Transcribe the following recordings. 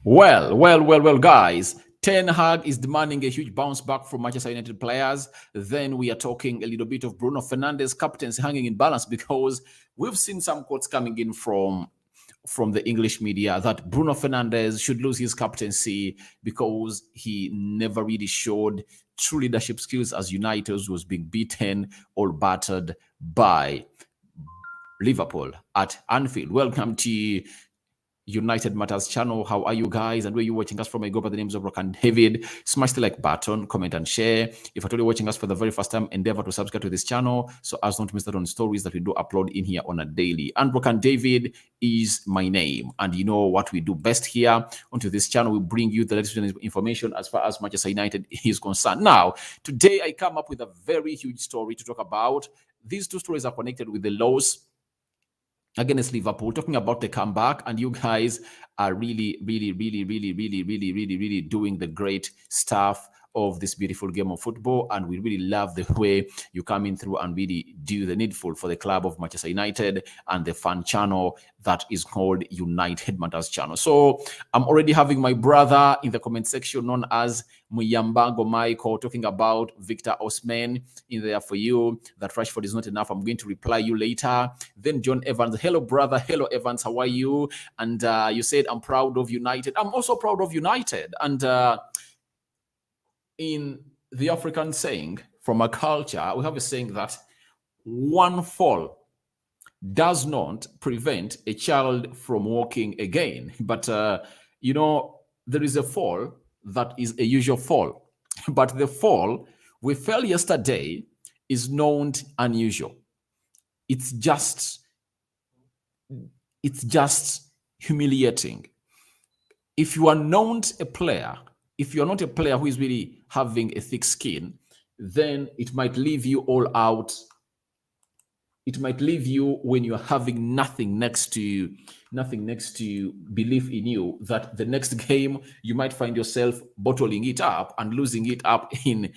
Well, guys. Ten Hag is demanding a huge bounce back from Manchester United players. Then we are talking a little bit of Bruno Fernandes' captaincy hanging in balance because we've seen some quotes coming in from the English media that Bruno Fernandes should lose his captaincy because he never really showed true leadership skills as United was being beaten or battered by Liverpool at Anfield. Welcome to United Matters channel. How are you guys? And where you watching us from? I go by the names of Rock and David. Smash the like button, comment and share. If you're watching us for the very first time, endeavor to subscribe to this channel so as not to miss out on stories that we do upload in here on a daily. And Rock and David is my name. And you know what we do best here onto this channel. We bring you the latest information as far as Manchester United is concerned. Now, today I come up with a very huge story to talk about. These two stories are connected with the loss against Liverpool, talking about the comeback, and you guys are really doing the great stuff of this beautiful game of football, and we really love the way you come in through and really do the needful for the club of Manchester United and the fan channel that is called United Matters channel. So I'm already having my brother in the comment section known as Muyambango Michael talking about Victor Osimhen in there for you, that Rashford is not enough. I'm going to reply you later. Then John Evans, hello brother, hello Evans, how are you? And you said I'm proud of United. I'm also proud of United. And in the African saying, from a culture, we have a saying that one fall does not prevent a child from walking again. But, you know, there is a fall that is a usual fall. But the fall we fell yesterday is not unusual. It's just humiliating. If you are not a player, if you're not a player who is really having a thick skin, then it might leave you all out. It might leave you when you're having nothing next to belief in you, that the next game you might find yourself bottling it up and losing it up in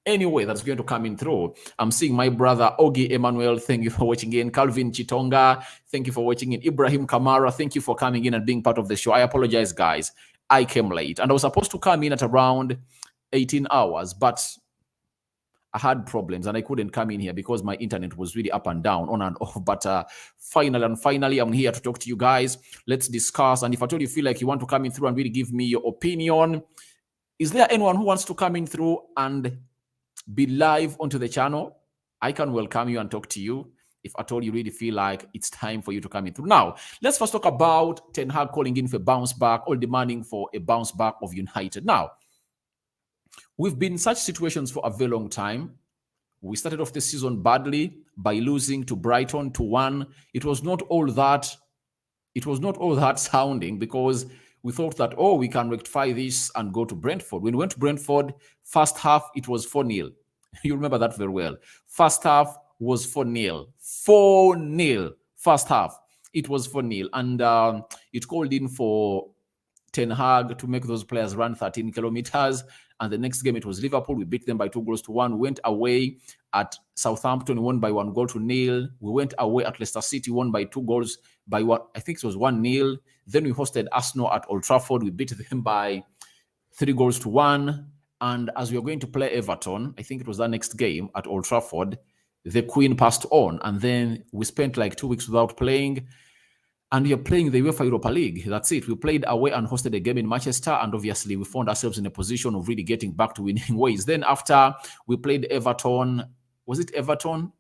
any way that's going to come in through. I'm seeing my brother Ogi Emmanuel, thank you for watching in. Calvin Chitonga, thank you for watching in. Ibrahim Kamara, thank you for coming in and being part of the show. I apologize, guys. I came late and I was supposed to come in at around 18 hours, but I had problems and I couldn't come in here because my internet was really up and down, on and off. But finally, I'm here to talk to you guys. Let's discuss. And if at all you feel like you want to come in through and really give me your opinion, is there anyone who wants to come in through and be live onto the channel? I can welcome you and talk to you if at all you really feel like it's time for you to come in through. Now, let's first talk about Ten Hag calling in for a bounce back or demanding for a bounce back of United. Now, we've been in such situations for a very long time. We started off the season badly by losing to Brighton 2-1. It was not all that sounding, because we thought that, oh, we can rectify this and go to Brentford. When we went to Brentford, first half, it was 4-0. You remember that very well. First half was 4-0. 4-0. First half, it was 4-0. And it called in for Ten Hag to make those players run 13 kilometers. And the next game, it was Liverpool. We beat them by 2-1. We went away at Southampton. We won by 1-0. We went away at Leicester City, won by 2 goals by what I think it was 1-0. Then we hosted Arsenal at Old Trafford. We beat them by 3-1. And as we were going to play Everton, I think it was that next game at Old Trafford, the Queen passed on. And then we spent like 2 weeks without playing. And we are playing the UEFA Europa League. That's it. We played away and hosted a game in Manchester. And obviously, we found ourselves in a position of really getting back to winning ways. Then after we played Everton, was it Everton?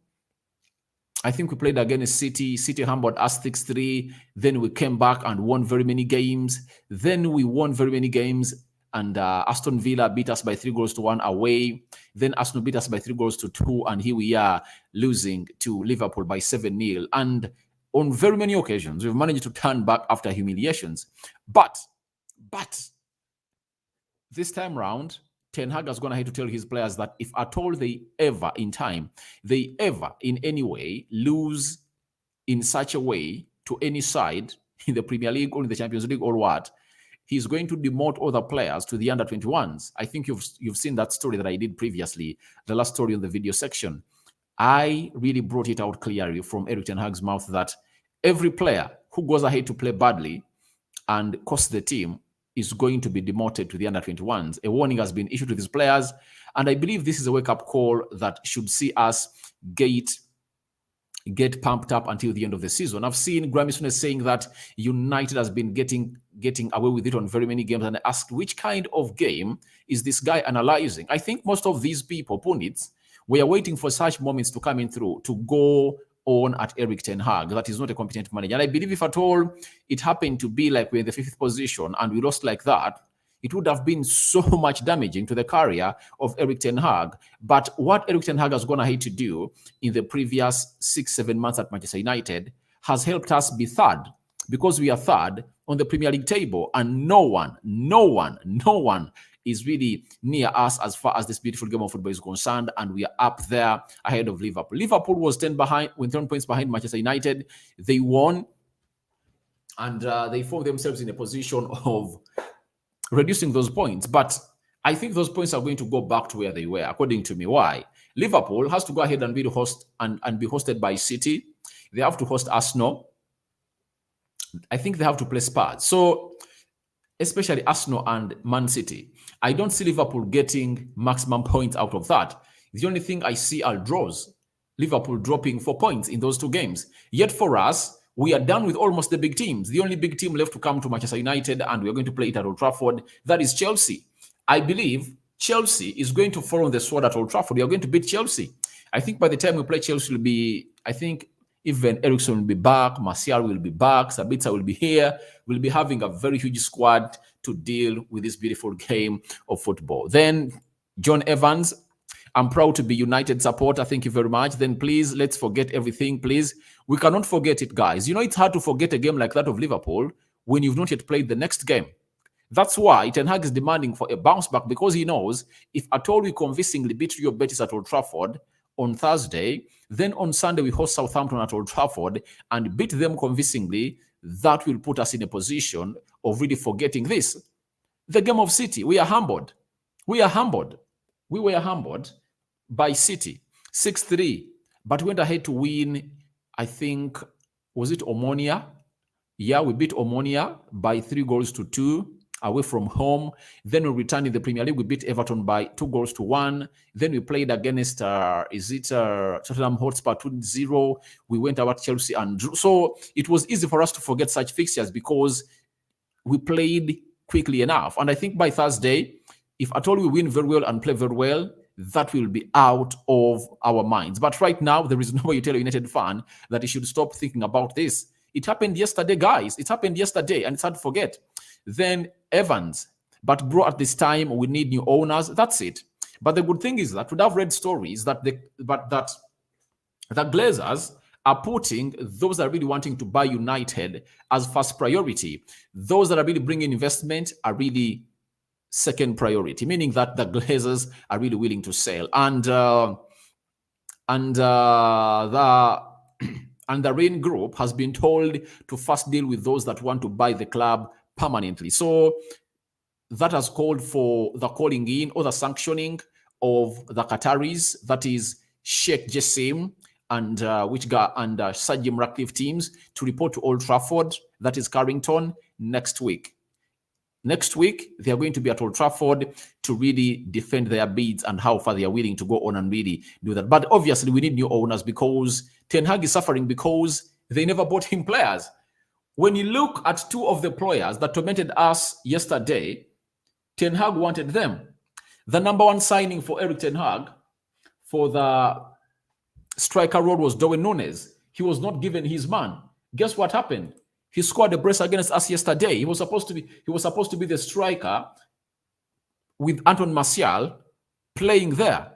I think we played against City. City humbled us 6-3. Then we came back and won very many games. And Aston Villa beat us by 3-1 away. Then Arsenal beat us by 3-2. And here we are losing to Liverpool by 7-0. And on very many occasions, we've managed to turn back after humiliations. But this time round, Ten Hag is going to have to tell his players that if at all they ever in any way lose in such a way to any side in the Premier League or in the Champions League or what, he's going to demote other players to the under-21s. I think you've seen that story that I did previously, the last story in the video section. I really brought it out clearly from Erik Ten Hag's mouth that every player who goes ahead to play badly and costs the team is going to be demoted to the under 21s. A warning has been issued to these players, and I believe this is a wake-up call that should see us get pumped up until the end of the season. I've seen Grammy Smith saying that United has been getting away with it on very many games, and I asked which kind of game is this guy analyzing. I think most of these people, pundits, we are waiting for such moments to come in through to go on at Eric Ten Hag. That is not a competent manager. And I believe if at all it happened to be like we're in the 5th position and we lost like that, it would have been so much damaging to the career of Eric Ten Hag. But what Eric Ten Hag has gone ahead to do in the previous 6-7 months at Manchester United has helped us be third, because we are third on the Premier League table, and no one is really near us as far as this beautiful game of football is concerned, and we are up there ahead of Liverpool. Liverpool was 10 points behind Manchester United. They won, and they found themselves in a position of reducing those points. But I think those points are going to go back to where they were, according to me. Why? Liverpool has to go ahead and be hosted by City. They have to host Arsenal. I think they have to play Spurs. So, especially Arsenal and Man City, I don't see Liverpool getting maximum points out of that. The only thing I see are draws. Liverpool dropping 4 points in those 2 games. Yet for us, we are done with almost the big teams. The only big team left to come to Manchester United, and we're going to play it at Old Trafford, that is Chelsea. I believe Chelsea is going to fall on the sword at Old Trafford. We are going to beat Chelsea. I think by the time we play Chelsea, will be, I think, even Ericsson will be back, Martial will be back, Sabitzer will be here. We'll be having a very huge squad to deal with this beautiful game of football. Then John Evans, I'm proud to be United supporter. Thank you very much. Then please, let's forget everything, please. We cannot forget it, guys. You know, it's hard to forget a game like that of Liverpool when you've not yet played the next game. That's why Ten Hag is demanding for a bounce back, because he knows if at all we convincingly beat Real Betis at Old Trafford on Thursday, then on Sunday we host Southampton at Old Trafford and beat them convincingly, that will put us in a position of really forgetting this. The game of City, we are humbled. We are humbled. We were humbled by City, 6-3, but went ahead to win, I think, was it Omonia? Yeah, we beat Omonia by 3-2 away from home. Then we returned in the Premier League. We beat Everton by 2-1. Then we played against, Tottenham Hotspur 2-0. We went out to Chelsea and drew. So it was easy for us to forget such fixtures because we played quickly enough. And I think by Thursday, if at all we win very well and play very well, that will be out of our minds. But right now, there is no way you tell a United fan that he should stop thinking about this. It happened yesterday, guys. It happened yesterday, and it's hard to forget. Then Evans. But bro, at this time, we need new owners. That's it. But the good thing is that we'd have read stories that the Glazers are putting those that are really wanting to buy United as first priority. Those that are really bringing investment are really second priority, meaning that the Glazers are really willing to sell. And the Rain Group has been told to first deal with those that want to buy the club permanently. So that has called for the calling in or the sanctioning of the Qataris, that is Sheikh Jassim and Sir Jim Ratcliffe teams, to report to Old Trafford, that is Carrington, next week. Next week, they are going to be at Old Trafford to really defend their bids and how far they are willing to go on and really do that. But obviously, we need new owners because Ten Hag is suffering because they never bought him players. When you look at two of the players that tormented us yesterday, Ten Hag wanted them. The number one signing for Eric Ten Hag for the striker role was Darwin Núñez. He was not given his man. Guess what happened? He scored a brace against us yesterday. He was supposed to be the striker with Anton Martial playing there.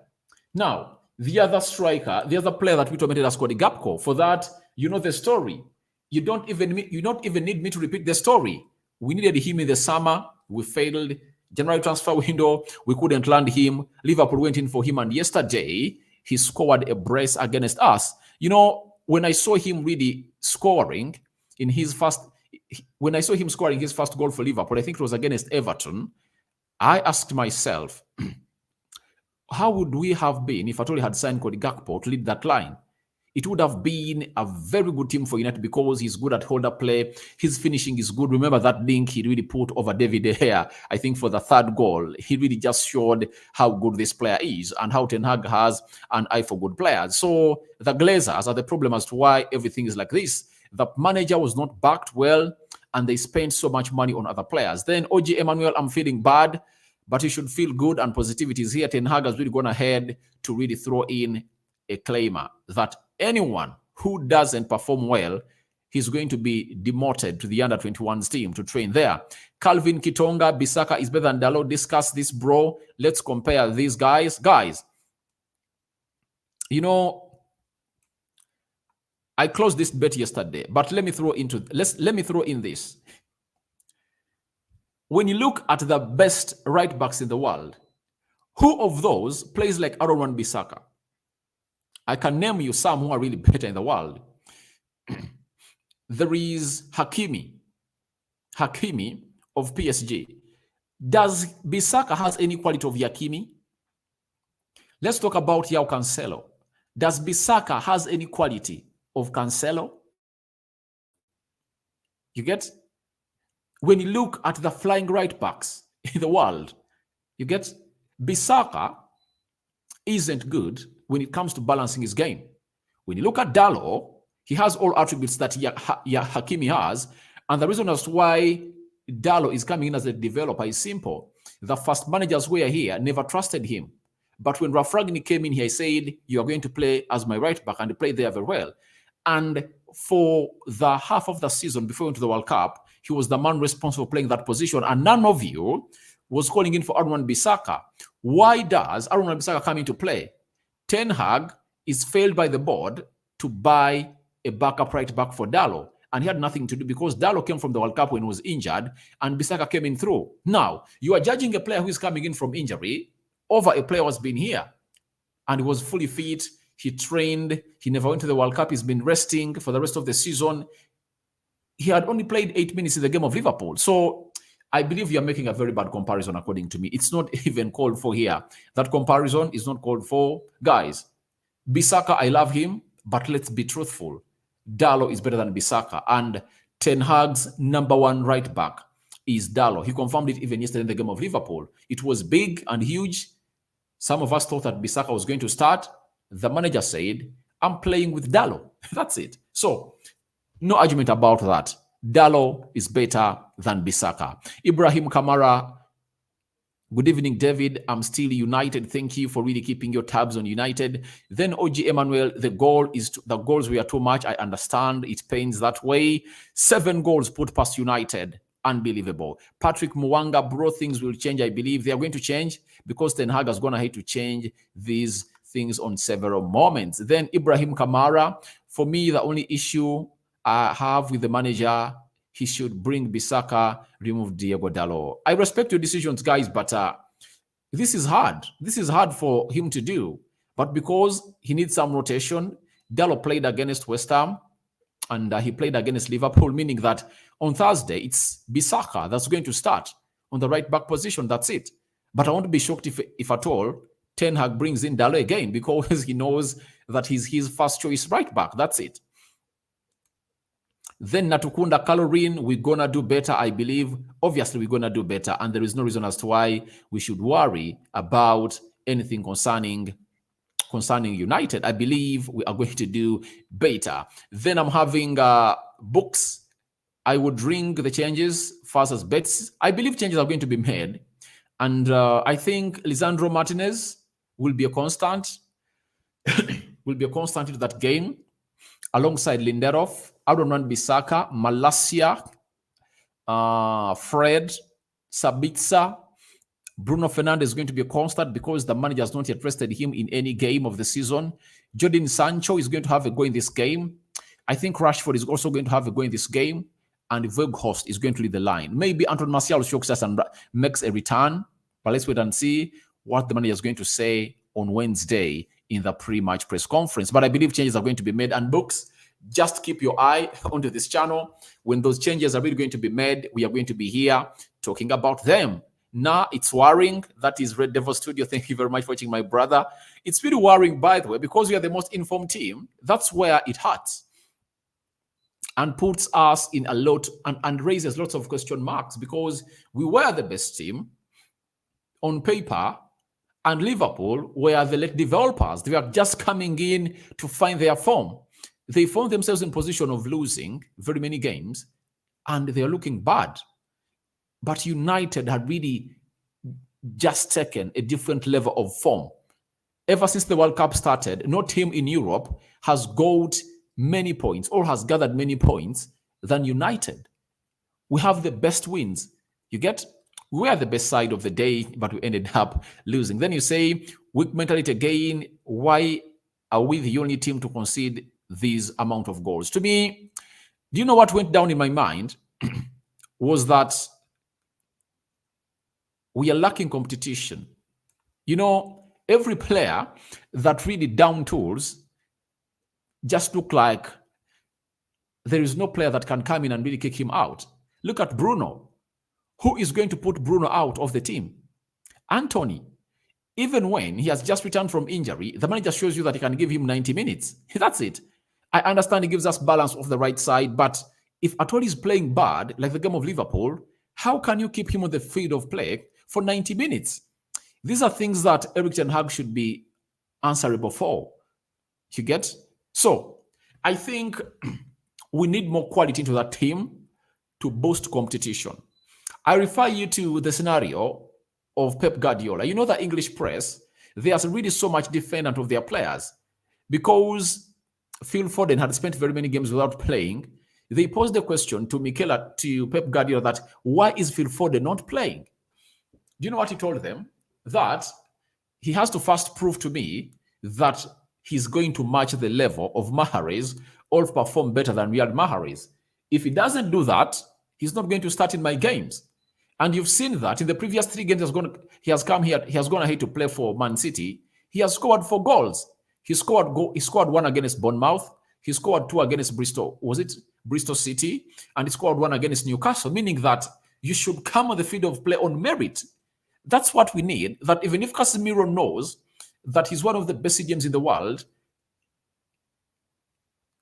Now, the other striker, the other player that we tormented us called Gapco. For that, you know the story. You don't even need me to repeat the story. We needed him in the summer. We failed. January transfer window, we couldn't land him. Liverpool went in for him, and yesterday he scored a brace against us. You know, when I saw him really scoring in his first goal for Liverpool, I think it was against Everton, I asked myself, how would we have been if at all had signed Cody Gakpo to lead that line? it would have been a very good team for United because he's good at hold-up play. His finishing is good. Remember that link he really put over David De Gea, I think, for the third goal. He really just showed how good this player is and how Ten Hag has an eye for good players. So the Glazers are the problem as to why everything is like this. The manager was not backed well, and they spent so much money on other players. Then OG Emmanuel, I'm feeling bad, but you should feel good, and positivity is here. Ten Hag has really gone ahead to really throw in a claimer that anyone who doesn't perform well, he's going to be demoted to the under-21s team to train there. Calvin Kitonga, Bissaka is better than Dalot. Discuss this, bro. Let's compare these guys. Guys, you know, I closed this bet yesterday, but let me throw in this. When you look at the best right backs in the world, who of those plays like Aaron Wan-Bissaka? I can name you some who are really better in the world. There is Hakimi of PSG. Does Bissaka has any quality of Hakimi? Let's talk about João Cancelo. Does Bissaka has any quality of Cancelo? You get? When you look at the flying right backs in the world, you get? Bissaka isn't good when it comes to balancing his game. When you look at Dalot, he has all attributes that Hakimi has, and the reason as to why Dalot is coming in as a developer is simple. The first managers who were here never trusted him. But when Rafragni came in here, he said, you are going to play as my right back, and he played there very well. And for the half of the season before he went to the World Cup, he was the man responsible for playing that position, and none of you was calling in for Aaron Wan-Bissaka. Why does Aaron Wan-Bissaka come into play? Ten Hag is failed by the board to buy a backup right back for Dalot, and he had nothing to do because Dalot came from the World Cup when he was injured, and Bissaka came in through. Now, you are judging a player who is coming in from injury over a player who has been here, and he was fully fit. He trained. He never went to the World Cup. He's been resting for the rest of the season. He had only played 8 minutes in the game of Liverpool. So I believe you're making a very bad comparison, according to me. It's not even called for here. That comparison is not called for. Guys, Bissaka, I love him, but let's be truthful. Dalot is better than Bissaka. And Ten Hag's number one right back is Dalot. He confirmed it even yesterday in the game of Liverpool. It was big and huge. Some of us thought that Bissaka was going to start. The manager said, I'm playing with Dalot. That's it. So, no argument about that. Dalot is better than Bissaka. Ibrahim Kamara, good evening, David. I'm still United. Thank you for really keeping your tabs on United. Then OG Emmanuel, the goals were too much. I understand. It pains that way. 7 goals put past United. Unbelievable. Patrick Mwanga, bro, things will change. I believe they are going to change because Ten Hag has gone ahead to change these things on several moments. Then Ibrahim Kamara, for me, the only issue I have with the manager, he should bring Bissaka, remove Diego Dalot. I respect your decisions, guys, but this is hard. This is hard for him to do. But because he needs some rotation, Dalot played against West Ham, and he played against Liverpool, meaning that on Thursday, it's Bissaka that's going to start on the right back position. That's it. But I won't be shocked if at all, Ten Hag brings in Dalot again because he knows that he's his first choice right back. That's it. Then Natukunda Calorin, we're going to do better, I believe. Obviously, we're going to do better. And there is no reason as to why we should worry about anything concerning United. I believe we are going to do better. Then I'm having books. I would ring the changes first as bets. I believe changes are going to be made. And I think Lisandro Martinez will be a constant. Will be a constant in that game. Alongside Lindelof, Aaron Wan-Bissaka, Malacia, Fred, Sabitzer, Bruno Fernandes is going to be a constant because the manager has not yet rested him in any game of the season. Jadon Sancho is going to have a go in this game. I think Rashford is also going to have a go in this game. And Weghorst is going to lead the line. Maybe Anton Martial shocks us and makes a return. But let's wait and see what the manager is going to say on Wednesday in the pre-match press conference. But I believe changes are going to be made. And books, just keep your eye onto this channel. When those changes are really going to be made, we are going to be here talking about them. Nah, it's worrying. That is Red Devil Studio. Thank you very much for watching, my brother. It's really worrying, by the way, because we are the most informed team. That's where it hurts and puts us in a lot and raises lots of question marks, because we were the best team on paper and Liverpool were the late developers. They were just coming in to find their form. They found themselves in position of losing very many games and they are looking bad. But United had really just taken a different level of form. Ever since the World Cup started, no team in Europe has got many points or has gathered many points than United. We have the best wins. You get? We are the best side of the day, but we ended up losing. Then you say, weak mentality again. Why are we the only team to concede this amount of goals? To me, do you know what went down in my mind? Was that we are lacking competition. You know, every player that really down tools just look like there is no player that can come in and really kick him out. Look at Bruno. Who is going to put Bruno out of the team? Anthony. Even when he has just returned from injury, the manager shows you that he can give him 90 minutes. That's it. I understand he gives us balance off the right side, but if at all he's playing bad, like the game of Liverpool, how can you keep him on the field of play for 90 minutes? These are things that Erik ten Hag should be answerable for. You get? So, I think we need more quality into that team to boost competition. I refer you to the scenario of Pep Guardiola. You know, the English press, there's really so much defendant of their players because Phil Foden had spent very many games without playing. They posed the question to Pep Guardiola that why is Phil Foden not playing? Do you know what he told them? That he has to first prove to me that he's going to match the level of Mahrez or perform better than Riyad Mahrez. If he doesn't do that, he's not going to start in my games. And you've seen that in the previous 3 games he has come here, he has gone ahead to play for Man City. He has scored 4 goals. He scored 1 against Bournemouth. He scored 2 against Bristol. Was it Bristol City? And he scored 1 against Newcastle, meaning that you should come on the field of play on merit. That's what we need. That even if Casemiro knows that he's one of the best CDMs in the world,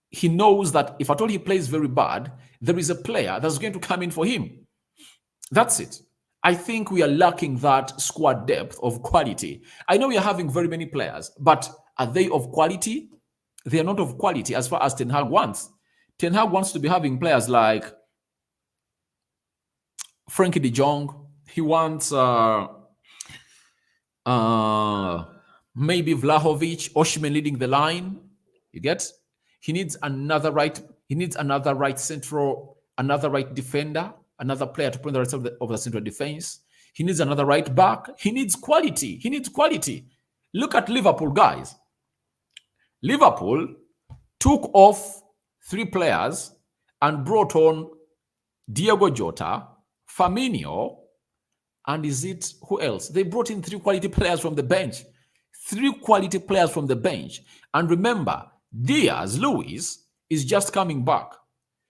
he knows that if at all he plays very bad, there is a player that's going to come in for him. That's it. I think we are lacking that squad depth of quality. I know we are having very many players, but are they of quality? They are not of quality as far as Ten Hag wants. Ten Hag wants to be having players like Frankie de Jong. He wants maybe Vlahovic, Osimhen leading the line. You get? He needs another right. He needs another right central, another right defender, another player to play on the right side of the central defense. He needs another right back. He needs quality. He needs quality. Look at Liverpool, guys. Liverpool took off 3 players and brought on Diego Jota, Firmino, and is it who else? They brought in 3 quality players from the bench. 3 quality players from the bench. And remember, Diaz, Luis, is just coming back.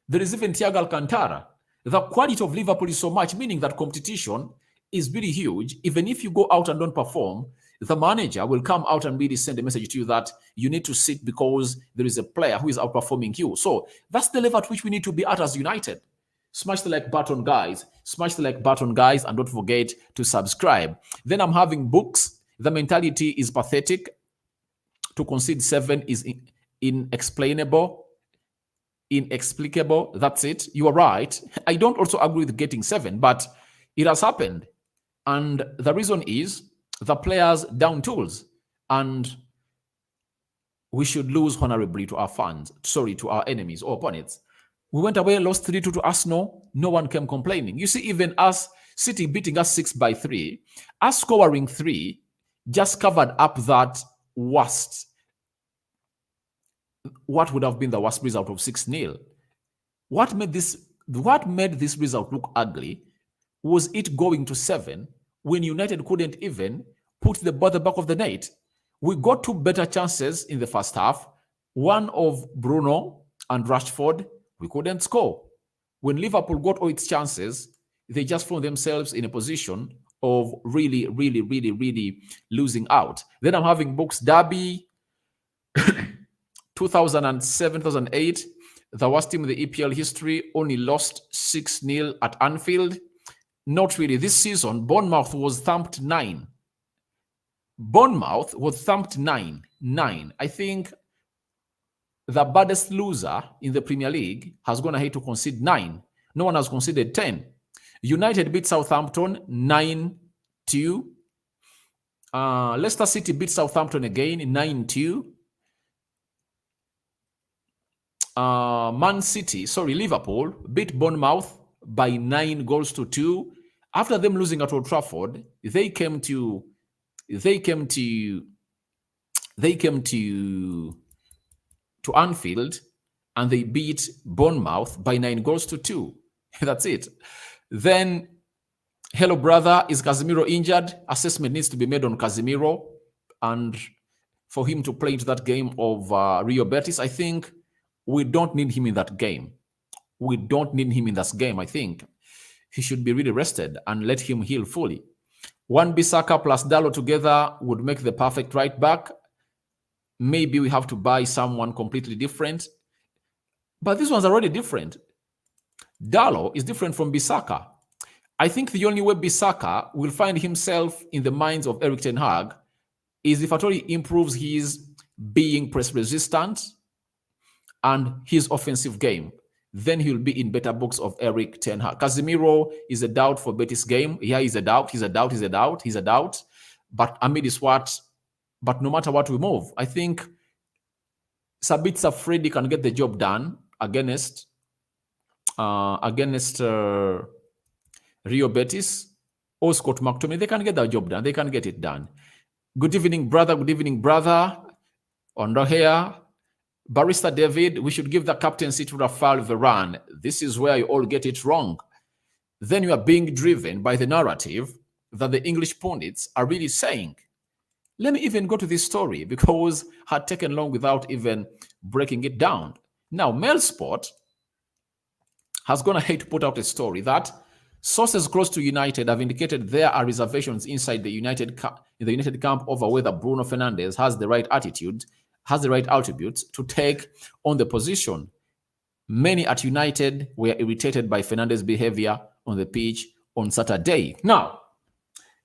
There is even Thiago Alcantara. The quality of Liverpool is so much, meaning that competition is really huge. Even if you go out and don't perform, the manager will come out and really send a message to you that you need to sit because there is a player who is outperforming you. So that's the level at which we need to be at as United. Smash the like button, guys. Smash the like button, guys, and don't forget to subscribe. Then I'm having books. The mentality is pathetic. To concede 7 is inexplicable. That's it. You are right. I don't also agree with getting 7, but it has happened. And the reason is the players down tools. And we should lose honorably to our fans. Sorry, to our enemies or opponents. We went away, lost 3-2 to Arsenal. No one came complaining. You see, even us City beating us 6-3, us scoring 3 just covered up that worst. What would have been the worst result of 6-0? What made this result look ugly was it going to 7 when United couldn't even put the ball at the back of the net. We got 2 better chances in the first half. One of Bruno and Rashford. We couldn't score. When Liverpool got all its chances, they just found themselves in a position of really, really, really, really losing out. Then I'm having Bucks Derby 2007, 2008. The worst team in the EPL history, only lost 6-0 at Anfield. Not really. This season, Bournemouth was thumped 9. Bournemouth was thumped 9. I think the baddest loser in the Premier League has gone ahead to concede 9. No one has conceded 10. United beat Southampton 9-2. Leicester City beat Southampton again 9-2. Liverpool beat Bournemouth by 9-2. After them losing at Old Trafford, they came to Anfield and they beat Bournemouth by 9-2. That's it. Then, hello brother, is Casemiro injured? Assessment needs to be made on Casemiro, and for him to play into that game of Rio Betis, I think we don't need him in that game. I think he should be really rested and let him heal fully. Wan-Bissaka plus Dalot together would make the perfect right back. Maybe we have to buy someone completely different. But this one's already different. Dalot is different from Bissaka. I think the only way Bissaka will find himself in the minds of Erik ten Hag is if at all he improves his being press resistant and his offensive game. Then he'll be in better books of Erik ten Hag. Casemiro is a doubt for Betis game. Yeah, he's a doubt. But amid is what? But no matter what we move, I think Sabitzer Freddy can get the job done against Rio Betis or Scott McTominay. They can get the job done. They can get it done. Good evening, brother. On here. Barista David, we should give the captaincy to Rafael Varane. This is where you all get it wrong. Then you are being driven by the narrative that the English pundits are really saying. Let me even go to this story because I had taken long without even breaking it down. Now, Mailsport has gone ahead to put out a story that sources close to United have indicated there are reservations inside the United camp over whether Bruno Fernandes has the right attitude, has the right attributes to take on the position. Many at United were irritated by Fernandes' behavior on the pitch on Saturday. Now,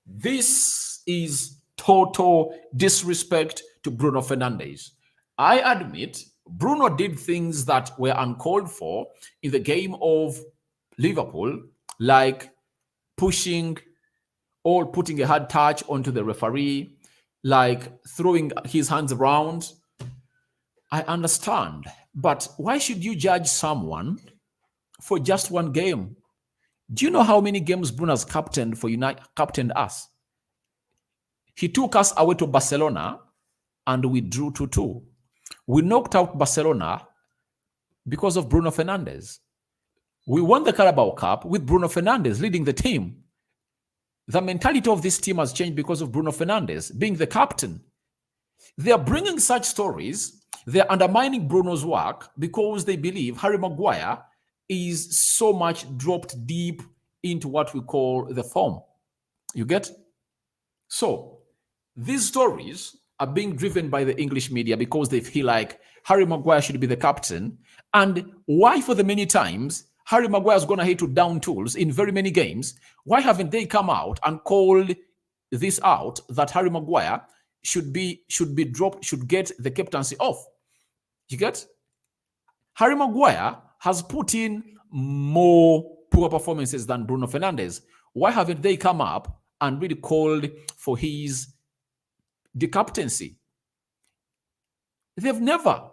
this is total disrespect to Bruno Fernandes. I admit Bruno did things that were uncalled for in the game of Liverpool, like pushing or putting a hard touch onto the referee, like throwing his hands around. I understand, but why should you judge someone for just one game? Do you know how many games Bruno's captained us? He took us away to Barcelona and we drew 2-2. We knocked out Barcelona because of Bruno Fernandes. We won the Carabao Cup with Bruno Fernandes leading the team. The mentality of this team has changed because of Bruno Fernandes being the captain. They are bringing such stories. They're undermining Bruno's work because they believe Harry Maguire is so much dropped deep into what we call the form. You get? So, these stories are being driven by the English media because they feel like Harry Maguire should be the captain. And why, for the many times Harry Maguire has gone ahead to down tools in very many games, why haven't they come out and called this out that Harry Maguire should be dropped, should get the captaincy off? You get? Harry Maguire has put in more poor performances than Bruno Fernandes. Why haven't they come up and really called for the captaincy? They've never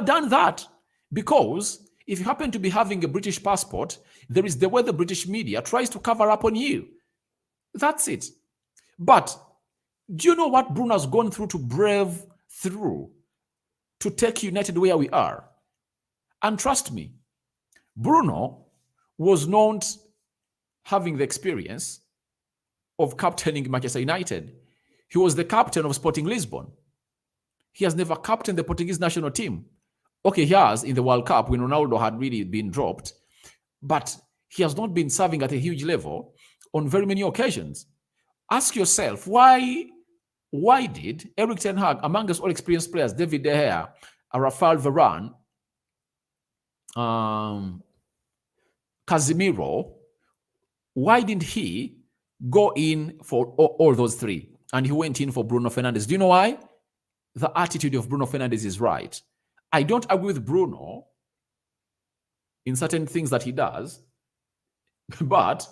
done that, because if you happen to be having a British passport, there is the way the British media tries to cover up on you. That's it. But do you know what Bruno has gone through to brave through to take United where we are? And trust me, Bruno was not having the experience of captaining Manchester United. He was the captain of Sporting Lisbon. He has never captained the Portuguese national team. Okay, he has in the World Cup when Ronaldo had really been dropped, but he has not been serving at a huge level on very many occasions. Ask yourself, why did Eric Ten Hag, amongst all experienced players, David De Gea, Rafael Varane, Casemiro, why didn't he go in for all those three? And he went in for Bruno Fernandes. Do you know why? The attitude of Bruno Fernandes is right. I don't agree with Bruno in certain things that he does, but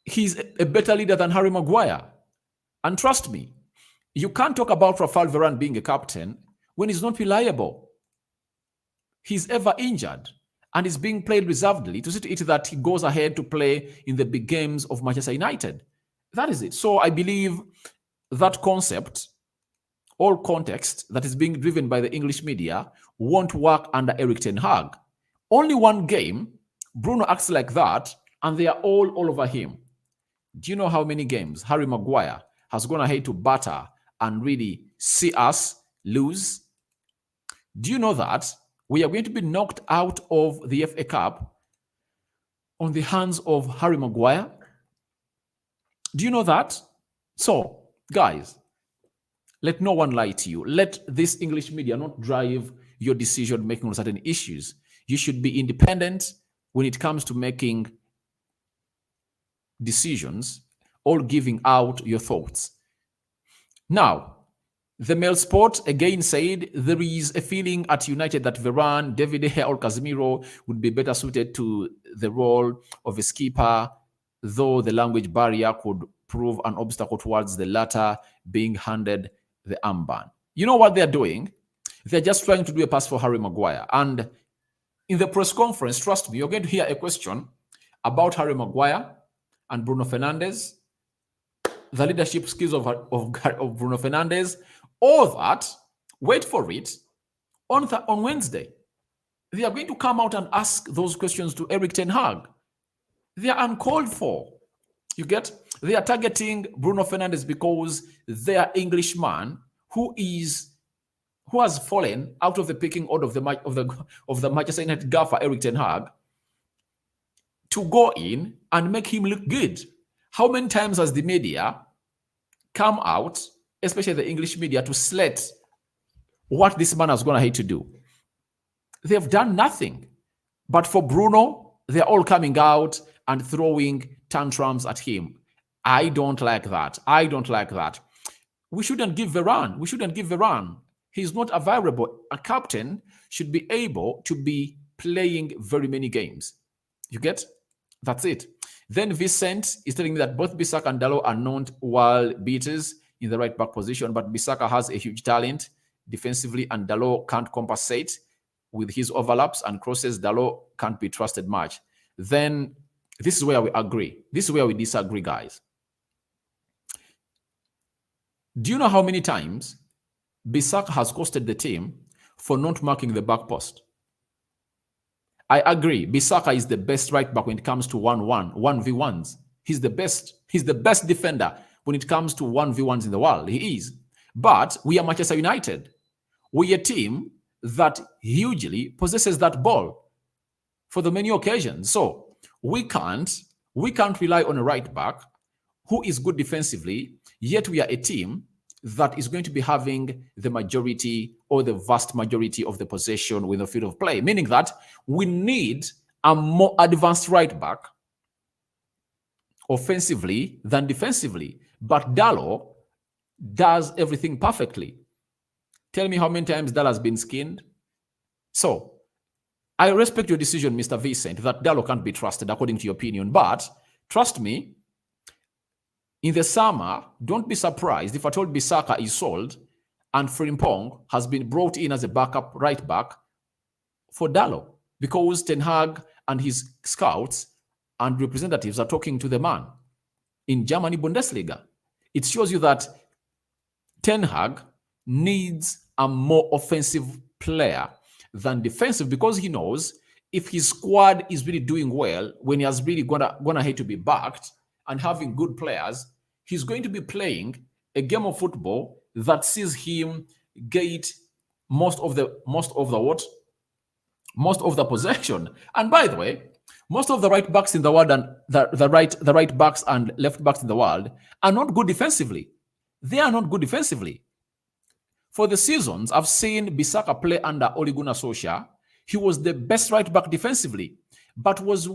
he's a better leader than Harry Maguire. And trust me, you can't talk about Rafael Varane being a captain when he's not reliable. He's ever injured and is being played reservedly to see to it that he goes ahead to play in the big games of Manchester United. That is it. So I believe that concept, all context that is being driven by the English media, won't work under Eric Ten Hag. Only one game, Bruno acts like that, and they are all over him. Do you know how many games Harry Maguire has gone ahead to batter and really see us lose? Do you know that we are going to be knocked out of the FA Cup on the hands of Harry Maguire? Do you know that? So, guys, let no one lie to you. Let this English media not drive your decision making on certain issues. You should be independent when it comes to making decisions or giving out your thoughts. Now, the Mail Sport again said there is a feeling at United that Varane, David De Gea or Casemiro would be better suited to the role of a skipper, though the language barrier could prove an obstacle towards the latter being handed the armband. You know what they're doing? They're just trying to do a pass for Harry Maguire. And in the press conference, trust me, you're going to hear a question about Harry Maguire and Bruno Fernandes, the leadership skills of Bruno Fernandes, or that, wait for it, on Wednesday. They are going to come out and ask those questions to Eric Ten Hag. They are uncalled for. You get? They are targeting Bruno Fernandes because their Englishman who has fallen out of the picking order of the Manchester United gaffer Eric Ten Hag to go in and make him look good. How many times has the media come out, especially the English media, to slate what this man has gone ahead to do? They have done nothing. But for Bruno, they're all coming out and throwing tantrums at him. I don't like that. I don't like that. We shouldn't give Varane. He's not a variable. A captain should be able to be playing very many games. You get? That's it. Then Vincent is telling me that both Bissaka and Dalot are not world beaters in the right back position, but Bissaka has a huge talent defensively and Dalot can't compensate with his overlaps and crosses. Dalot can't be trusted much. Then this is where we agree. This is where we disagree, guys. Do you know how many times Bissaka has costed the team for not marking the back post? I agree. Bissaka is the best right back when it comes to 1v1s. He's the best. He's the best defender when it comes to 1v1s in the world. He is. But we are Manchester United. We're a team that hugely possesses that ball for the many occasions. So we can't rely on a right back who is good defensively, yet we are a team that is going to be having the majority or the vast majority of the possession with the field of play, meaning that we need a more advanced right back offensively than defensively. But Dalot does everything perfectly. Tell me how many times Dalot has been skinned. So I respect your decision, Mr. Vincent, that Dalot can't be trusted according to your opinion. But trust me, in the summer, don't be surprised if I told Bissaka is sold and Frimpong has been brought in as a backup right back for Dalot, because Ten Hag and his scouts and representatives are talking to the man in Germany Bundesliga. It shows you that Ten Hag needs a more offensive player than defensive, because he knows if his squad is really doing well, when he has really gone ahead to be backed and having good players, he's going to be playing a game of football that sees him get most of the possession. And by the way, Most of the right backs in the world and the right backs and left backs in the world are not good defensively. They are not good defensively. For the seasons, I've seen Bissaka play under Ole Gunnar Solskjaer. He was the best right back defensively, but was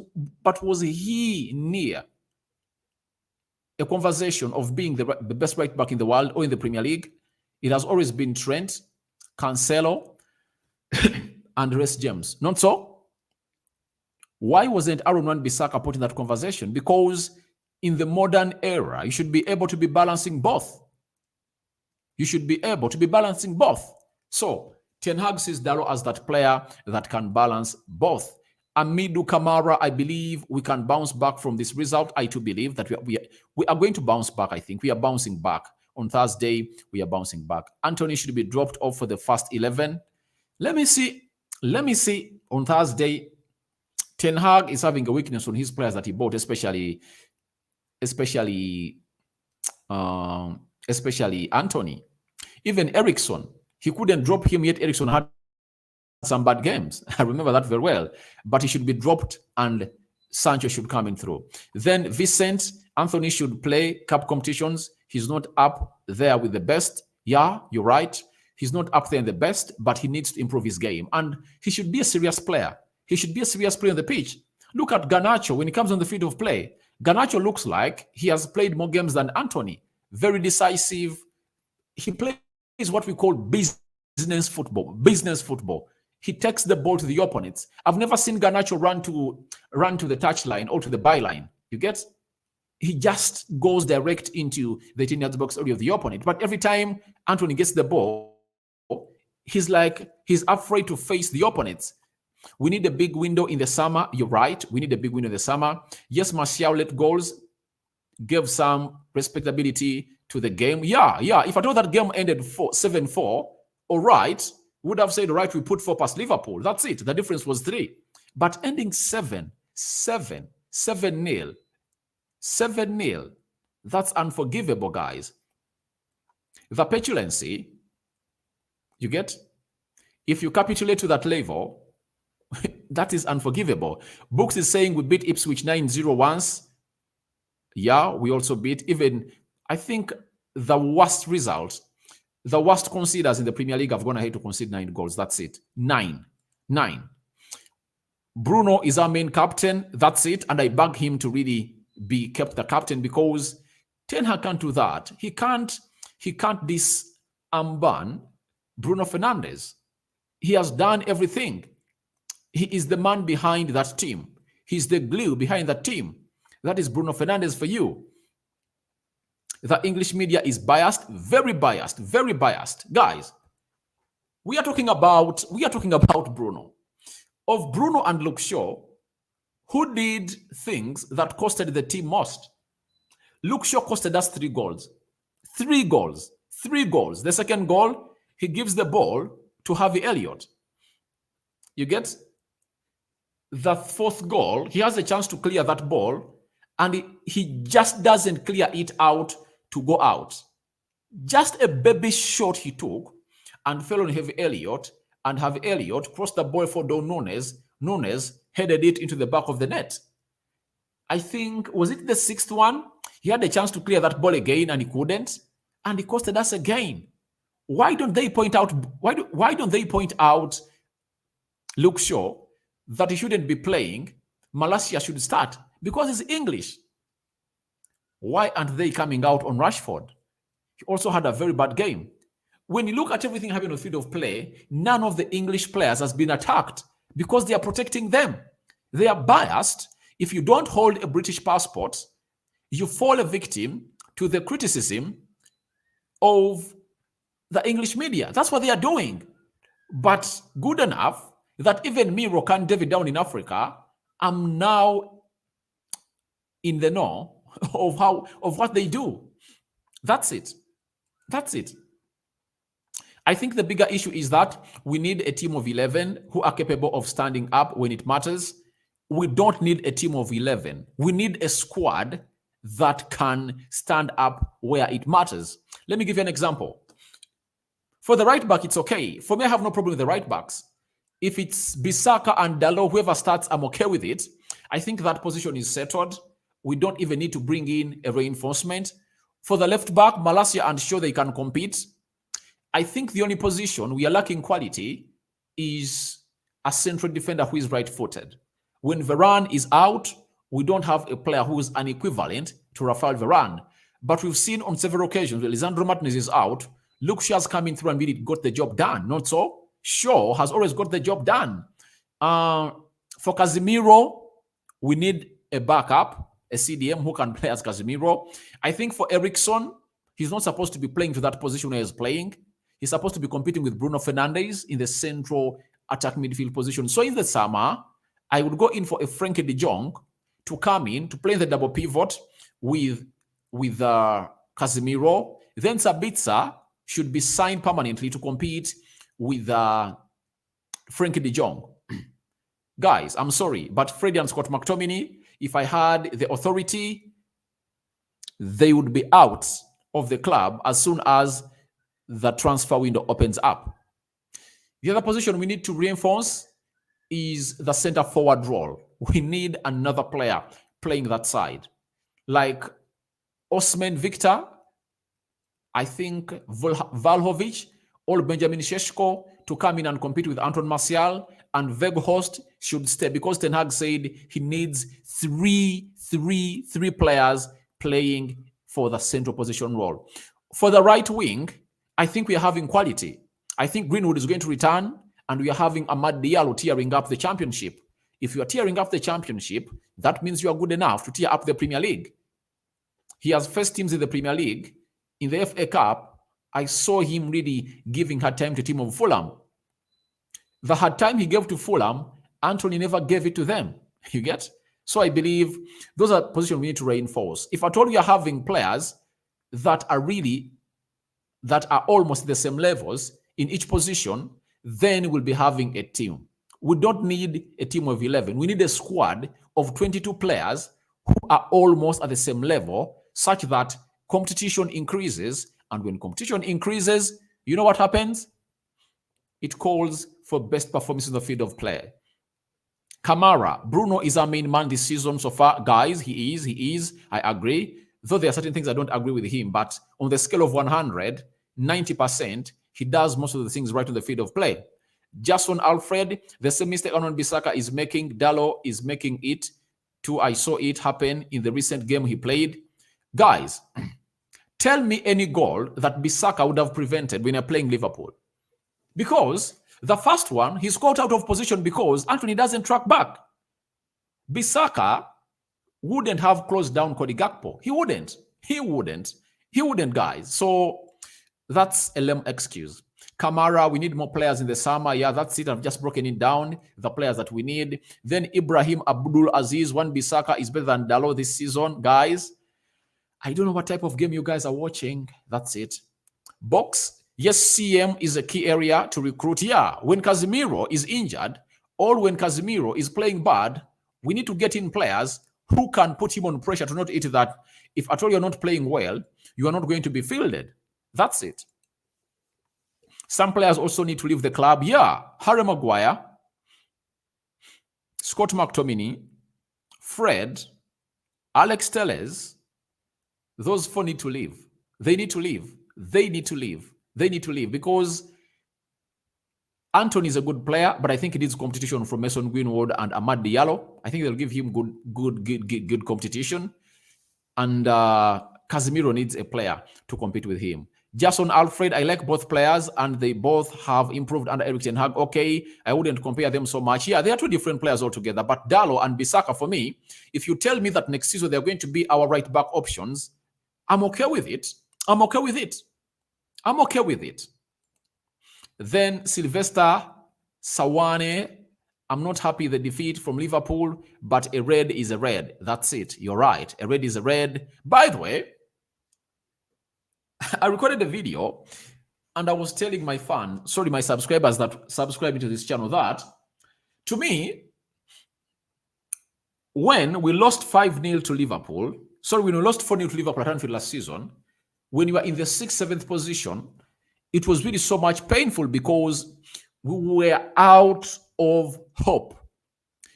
he near a conversation of being the best right back in the world or in the Premier League? It has always been Trent, Cancelo, and Reece James. Not so. Why wasn't Aaron Wan-Bissaka put in that conversation? Because in the modern era, you should be able to be balancing both. You should be able to be balancing both. So Ten Hag sees Dalot as that player that can balance both. Amidou Kamara, I believe we can bounce back from this result. I too believe that we are going to bounce back. I think we are bouncing back. On Thursday, we are bouncing back. Anthony should be dropped off for the first 11. Let me see. On Thursday, Ten Hag is having a weakness on his players that he bought, especially Anthony. Even Eriksson, he couldn't drop him yet. Eriksson had some bad games. I remember that very well. But he should be dropped and Sancho should come in through. Then Vincent, Anthony should play cup competitions. He's not up there with the best. Yeah, you're right. He's not up there in the best, but he needs to improve his game. And he should be a serious player. He should be a serious player on the pitch. Look at Garnacho when he comes on the field of play. Garnacho looks like he has played more games than Anthony. Very decisive. He plays what we call business football. Business football. He takes the ball to the opponents. I've never seen Garnacho run to the touchline or to the byline. You get? He just goes direct into the 10-yard box area of the opponent. But every time Anthony gets the ball, he's afraid to face the opponents. We need a big window in the summer. You're right. We need a big window in the summer. Yes, Martial let goals, gave some respectability to the game. Yeah. If I thought that game ended 7-4, all right, would have said, all right, we put 4 past Liverpool. That's it. The difference was 3. But ending 7-0, that's unforgivable, guys. The petulancy, you get? If you capitulate to that level, that is unforgivable. Books is saying we beat Ipswich 9-0 once. Yeah, we also beat even, I think, the worst result, the worst conceders in the Premier League have gone ahead to concede 9 goals. That's it. 9. Bruno is our main captain. That's it. And I beg him to really be kept the captain because Ten Hag can't do that. He can't unban Bruno Fernandes. He has done everything. He is the man behind that team. He's the glue behind that team. That is Bruno Fernandes for you. The English media is biased, very biased, very biased. Guys, we are talking about Bruno. Of Bruno and Luke Shaw, who did things that costed the team most? Luke Shaw costed us 3 goals. 3 goals. The second goal, he gives the ball to Harvey Elliott. You get? The 4th goal, he has a chance to clear that ball, and he just doesn't clear it out to go out. Just a baby shot he took and fell on Harvey Elliott, and Harvey Elliott crossed the ball for Don Nunes. Nunes headed it into the back of the net. I think, was it the 6th one? He had a chance to clear that ball again and he couldn't, and he costed us again. Why don't they point out Luke Shaw that he shouldn't be playing? Malacia should start because he's English. Why aren't they coming out on Rashford? He also had a very bad game. When you look at everything happening on the field of play, none of the English players has been attacked because they are protecting them. They are biased. If you don't hold a British passport, you fall a victim to the criticism of the English media. That's what they are doing. But good enough that even me, Rokan David, down in Africa, I'm now in the know of what they do. That's it. I think the bigger issue is that we need a team of 11 who are capable of standing up when it matters. We don't need a team of 11. We need a squad that can stand up where it matters. Let me give you an example. For the right back, it's okay. For me, I have no problem with the right backs. If it's Bissaka and Dalot, whoever starts, I'm okay with it. I think that position is settled. We don't even need to bring in a reinforcement. For the left back, Malacia and Shaw, they can compete. I think the only position we are lacking quality is a central defender who is right-footed. When Varane is out, we don't have a player who is an equivalent to Rafael Varane. But we've seen on several occasions when Lisandro Martinez is out, Luke Shaw's coming through and really got the job done. Not so. Shaw has always got the job done. For Casemiro, we need a backup, a CDM who can play as Casemiro. I think for Eriksen, he's not supposed to be playing to that position where he's playing. He's supposed to be competing with Bruno Fernandes in the central attack midfield position. So in the summer, I would go in for a Frankie de Jong to come in to play the double pivot with Casemiro. Then Sabitzer should be signed permanently to compete with Frankie de Jong. Guys, I'm sorry, but Freddie and Scott McTominay, if I had the authority, they would be out of the club as soon as the transfer window opens up. The other position we need to reinforce is the center forward role. We need another player playing that side. Like Osman Victor, I think Valhovic or Benjamin Šeško to come in and compete with Anton Martial, and Weghorst should stay because Ten Hag said he needs three players playing for the central position role. For the right wing, I think we are having quality. I think Greenwood is going to return, and we are having Amad Diallo tearing up the championship. If you are tearing up the championship, that means you are good enough to tear up the Premier League. He has first teams in the Premier League. In the FA Cup, I saw him really giving hard time to team of Fulham. The hard time he gave to Fulham, Anthony never gave it to them. You get? So I believe those are positions we need to reinforce. If at all we are having players that are almost the same levels in each position, then we'll be having a team. We don't need a team of 11. We need a squad of 22 players who are almost at the same level, such that competition increases. And when competition increases, you know what happens? It calls for best performance in the field of play. Kamara, Bruno is our main man this season so far. Guys, he is. I agree. Though there are certain things I don't agree with him, but on the scale of 100, 90%, he does most of the things right on the field of play. Jason Alfred, the same mistake Aaron Bissaka is making, Dallo is making it too. I saw it happen in the recent game he played. Guys, tell me any goal that Bissaka would have prevented when you're playing Liverpool. Because the first one, he's caught out of position because Anthony doesn't track back. Bissaka wouldn't have closed down Cody Gakpo. He wouldn't, guys. So that's a lame excuse. Kamara, we need more players in the summer. Yeah, that's it. I've just broken it down, the players that we need. Then Ibrahim Abdul Aziz, Wan-Bissaka is better than Dallo this season. Guys, I don't know what type of game you guys are watching. That's it. Box, yes, CM is a key area to recruit. Yeah, when Casemiro is injured or when Casemiro is playing bad, we need to get in players who can put him on pressure to not eat that. If at all you're not playing well, you are not going to be fielded. That's it. Some players also need to leave the club. Yeah, Harry Maguire, Scott McTominay, Fred, Alex Telles, those four need to leave. They need to leave because Anthony is a good player, but I think he needs competition from Mason Greenwood and Amad Diallo. I think they'll give him good competition. And Casemiro needs a player to compete with him. Jason Alfred, I like both players, and they both have improved under Erik ten Hag. Okay, I wouldn't compare them so much. Yeah, they are two different players altogether. But Dallo and Bissaka, for me, if you tell me that next season they're going to be our right-back options, I'm okay with it. Then Sylvester Sawane, I'm not happy with the defeat from Liverpool, but a red is a red. That's it. You're right. A red is a red. By the way, I recorded a video and I was telling my subscribers that subscribe to this channel that, to me, when we lost 5-0 to Liverpool, when we lost 4-0 to Liverpool at Anfield last season, when you were in the 6th, 7th position, it was really so much painful because we were out of hope.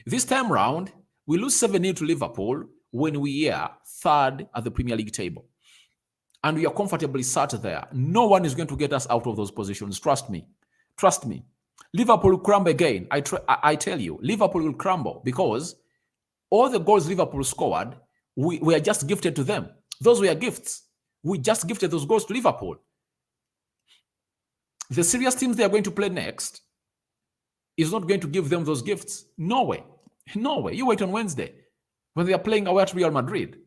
This time round, We lose 7-0 to Liverpool when we are third at the Premier League table. And we are comfortably sat there. No one is going to get us out of those positions. Trust me. Trust me. Liverpool will crumble again. I tell you, Liverpool will crumble because all the goals Liverpool scored, we are just gifted to them. Those were gifts. We just gifted those goals to Liverpool. The serious teams they are going to play next is not going to give them those gifts. No way. No way. You wait on Wednesday when they are playing away at Real Madrid.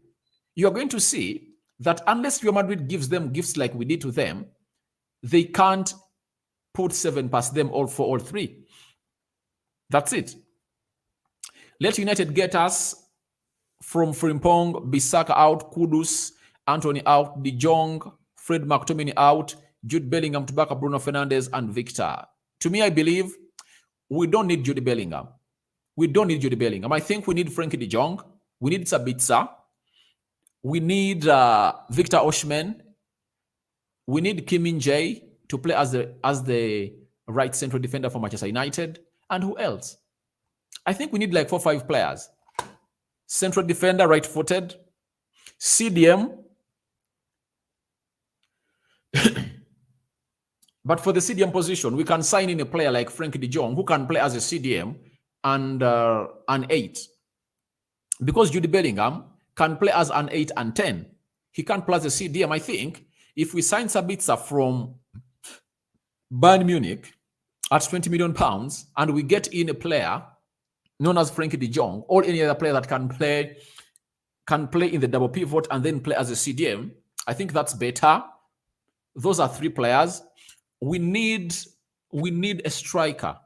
You are going to see that unless Real Madrid gives them gifts like we did to them, they can't put 7 past them all for all 3. That's it. Let United get us from Frimpong, Bissaka out, Kudus, Anthony out, De Jong, Fred McTominay out, Jude Bellingham to back up Bruno Fernandes and Victor. To me, I believe we don't need Jude Bellingham. We don't need Jude Bellingham. I think we need Frankie De Jong. We need Sabitzer. We need Victor Osimhen. We need Kim Min-jae to play as the right central defender for Manchester United. And who else? I think we need like 4 or 5 players. Central defender, right-footed. CDM. But for the CDM position, we can sign in a player like Frankie De Jong who can play as a CDM and an 8. Because Jude Bellingham can play as an 8 and 10. He can't play as a CDM. I think if we sign Sabitzer from Bayern Munich at £20 million and we get in a player known as Frankie De Jong or any other player that can play in the double pivot and then play as a CDM, I think that's better. Those are 3 players. We need a striker.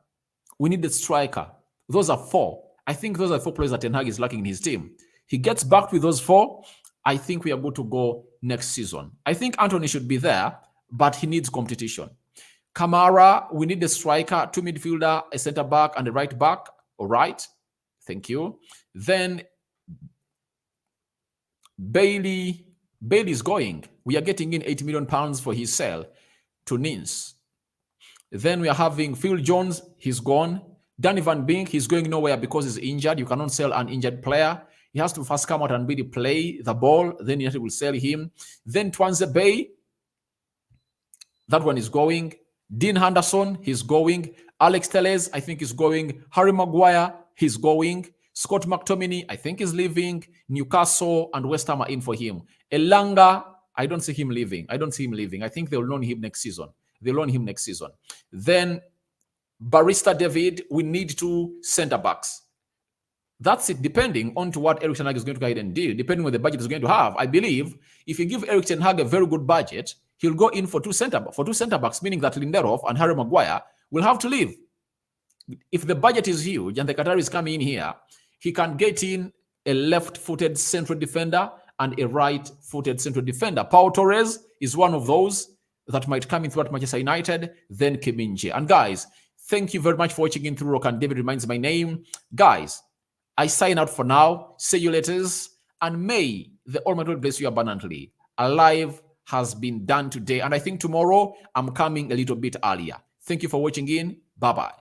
We need a striker. Those are 4. I think those are 4 players that Ten Hag is lacking in his team. He gets back with those 4. I think we are good to go next season. I think Anthony should be there, but he needs competition. Kamara, we need a striker, 2 midfielder, a center back, and a right back. All right. Thank you. Then Bailey is going. We are getting in £80 million for his sale to Nice. Then we are having Phil Jones. He's gone. Danny Van Beek, he's going nowhere because he's injured. You cannot sell an injured player. He has to first come out and really play the ball. Then United will sell him. Then Twanze Bay, that one is going. Dean Henderson, he's going. Alex Telles, I think, is going. Harry Maguire, he's going. Scott McTominay, I think, is leaving. Newcastle and West Ham are in for him. Elanga, I don't see him leaving. I think they'll loan him next season. Then Barista David, we need 2 center backs. That's it, depending on to what Erik ten Hag is going to go ahead and do, depending on the budget is going to have. I believe if you give Erik ten Hag a very good budget, he'll go in for 2 center backs, meaning that Lindelof and Harry Maguire will have to leave. If the budget is huge and the Qatar is coming in here, he can get in a left-footed central defender and a right-footed central defender. Pau Torres is one of those that might come in throughout Manchester United, then Kim Min-jae. And guys, thank you very much for watching in through Rock and David Reminds my name. Guys, I sign out for now. See you later. And may the Almighty God bless you abundantly. A live has been done today. And I think tomorrow I'm coming a little bit earlier. Thank you for watching in. Bye-bye.